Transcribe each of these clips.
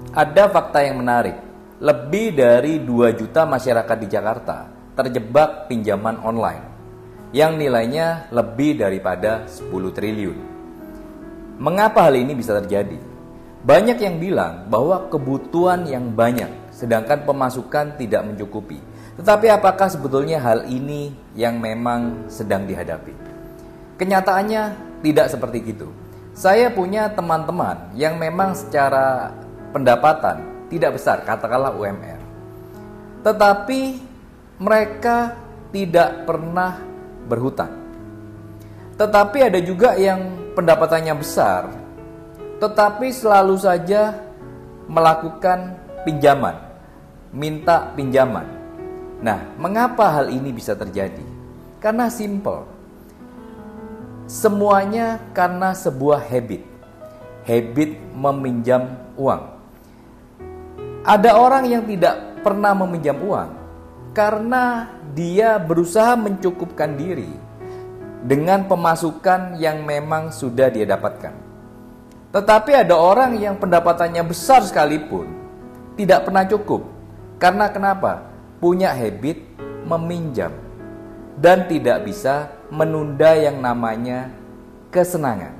Ada fakta yang menarik. Lebih dari 2 juta masyarakat di Jakarta terjebak pinjaman online yang nilainya lebih daripada 10 triliun. Mengapa hal ini bisa terjadi? Banyak yang bilang bahwa kebutuhan yang banyak sedangkan pemasukan tidak mencukupi. Tetapi apakah sebetulnya hal ini yang memang sedang dihadapi? Kenyataannya tidak seperti itu. Saya punya teman-teman yang memang secara pendapatan tidak besar, katakanlah UMR. Tetapi mereka tidak pernah berhutang. Tetapi ada juga yang pendapatannya besar, tetapi selalu saja melakukan pinjaman, minta pinjaman. Nah, mengapa hal ini bisa terjadi? Karena simple. Semuanya karena sebuah habit meminjam uang. Ada orang yang tidak pernah meminjam uang karena dia berusaha mencukupkan diri dengan pemasukan yang memang sudah dia dapatkan. Tetapi ada orang yang pendapatannya besar sekalipun tidak pernah cukup. Karena kenapa? Punya habit meminjam dan tidak bisa menunda yang namanya kesenangan.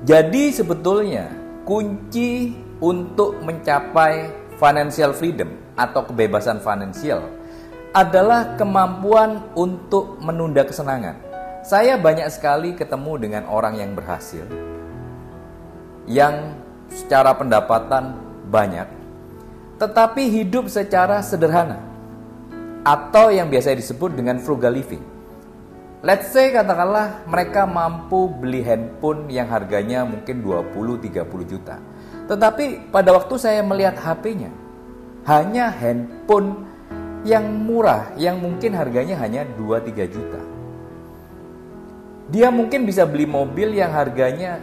Jadi sebetulnya kunci untuk mencapai financial freedom atau kebebasan finansial adalah kemampuan untuk menunda kesenangan. Saya banyak sekali ketemu dengan orang yang berhasil, yang secara pendapatan banyak, tetapi hidup secara sederhana, atau yang biasa disebut dengan frugal living. Let's say katakanlah mereka mampu beli handphone yang harganya mungkin 20-30 juta. Tetapi pada waktu saya melihat HP-nya, hanya handphone yang murah, yang mungkin harganya hanya 2-3 juta. Dia mungkin bisa beli mobil yang harganya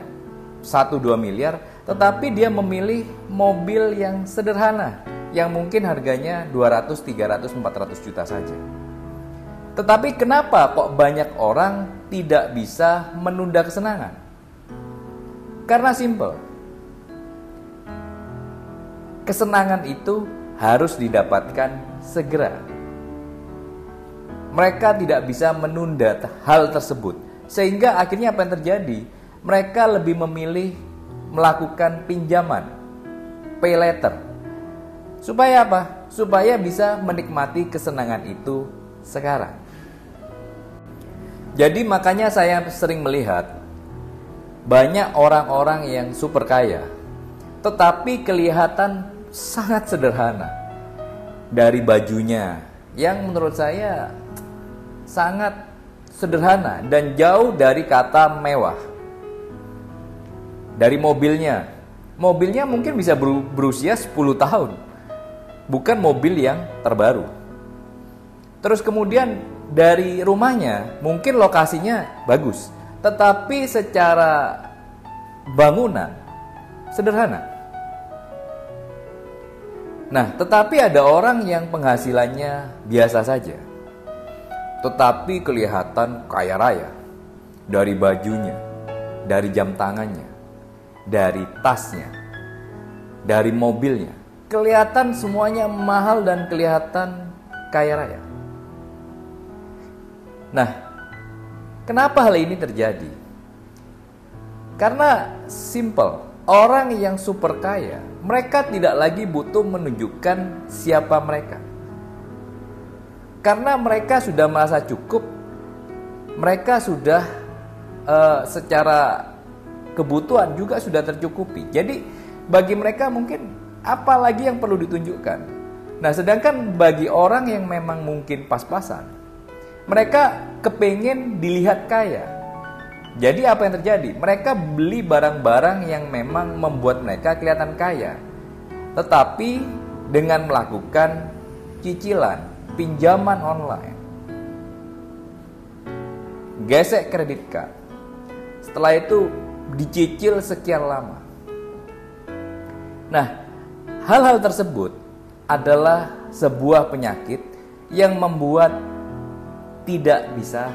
1-2 miliar, tetapi dia memilih mobil yang sederhana, yang mungkin harganya 200, 300, 400 juta saja. Tetapi kenapa kok banyak orang tidak bisa menunda kesenangan? Karena simple. Kesenangan itu harus didapatkan segera. Mereka tidak bisa menunda hal tersebut. Sehingga akhirnya apa yang terjadi? Mereka lebih memilih melakukan pinjaman, pay later. Supaya apa? Supaya bisa menikmati kesenangan itu sekarang. Jadi makanya saya sering melihat banyak orang-orang yang super kaya, tetapi kelihatan sangat sederhana. Dari bajunya yang menurut saya sangat sederhana dan jauh dari kata mewah. Dari mobilnya mungkin bisa berusia 10 tahun, bukan mobil yang terbaru. Terus kemudian dari rumahnya mungkin lokasinya bagus, tetapi secara bangunan sederhana. Nah, tetapi ada orang yang penghasilannya biasa saja, tetapi kelihatan kaya raya. Dari bajunya, dari jam tangannya, dari tasnya, dari mobilnya. Kelihatan semuanya mahal dan kelihatan kaya raya. Nah, kenapa hal ini terjadi? Karena simple. Orang yang super kaya, mereka tidak lagi butuh menunjukkan siapa mereka. Karena mereka sudah merasa cukup, mereka sudah secara kebutuhan juga sudah tercukupi. Jadi bagi mereka mungkin apa lagi yang perlu ditunjukkan. Nah, sedangkan bagi orang yang memang mungkin pas-pasan, mereka kepengen dilihat kaya. Jadi apa yang terjadi? Mereka beli barang-barang yang memang membuat mereka kelihatan kaya, tetapi dengan melakukan cicilan, pinjaman online, gesek kredit card, setelah itu dicicil sekian lama. Nah, hal-hal tersebut adalah sebuah penyakit yang membuat tidak bisa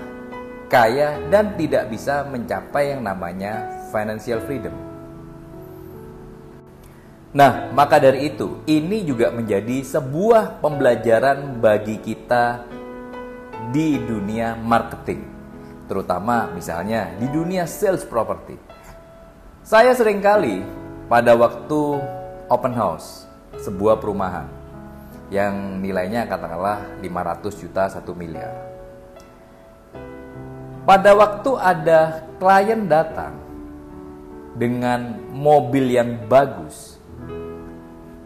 kaya dan tidak bisa mencapai yang namanya financial freedom. Nah, maka dari itu, ini juga menjadi sebuah pembelajaran bagi kita di dunia marketing, terutama misalnya di dunia sales property. Saya seringkali pada waktu open house sebuah perumahan yang nilainya katakanlah 500 juta 1 miliar. Pada waktu ada klien datang dengan mobil yang bagus,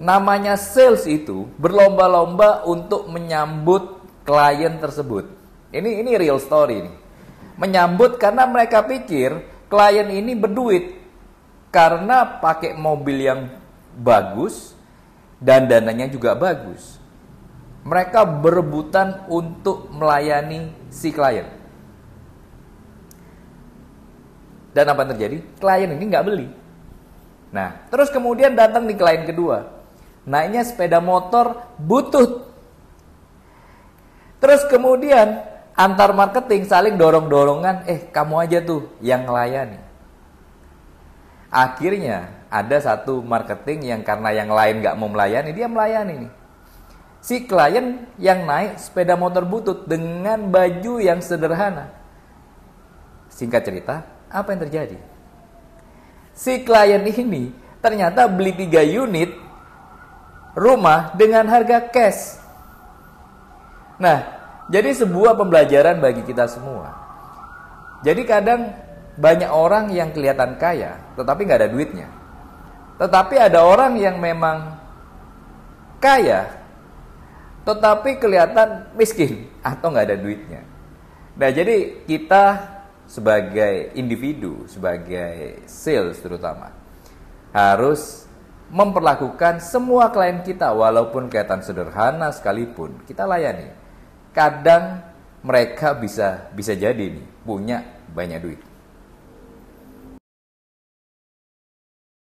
namanya sales itu berlomba-lomba untuk menyambut klien tersebut. Ini real story nih. Menyambut karena mereka pikir klien ini berduit karena pakai mobil yang bagus dan dananya juga bagus. Mereka berebutan untuk melayani si klien. Dan apa yang terjadi? Klien ini nggak beli. Nah, terus kemudian datang di klien kedua. Naiknya sepeda motor butut. Terus kemudian antar marketing saling dorong-dorongan, kamu aja tuh yang melayani. Akhirnya ada satu marketing yang karena yang lain nggak mau melayani, dia melayani nih. Si klien yang naik sepeda motor butut dengan baju yang sederhana. Singkat cerita, apa yang terjadi? Si klien ini ternyata beli 3 unit rumah dengan harga cash. Nah, jadi sebuah pembelajaran bagi kita semua. Jadi kadang banyak orang yang kelihatan kaya, tetapi nggak ada duitnya. Tetapi ada orang yang memang kaya, tetapi kelihatan miskin atau nggak ada duitnya. Nah, jadi kita sebagai individu, sebagai sales terutama, harus memperlakukan semua klien kita walaupun kelihatan sederhana sekalipun, kita layani. Kadang mereka bisa jadi nih punya banyak duit.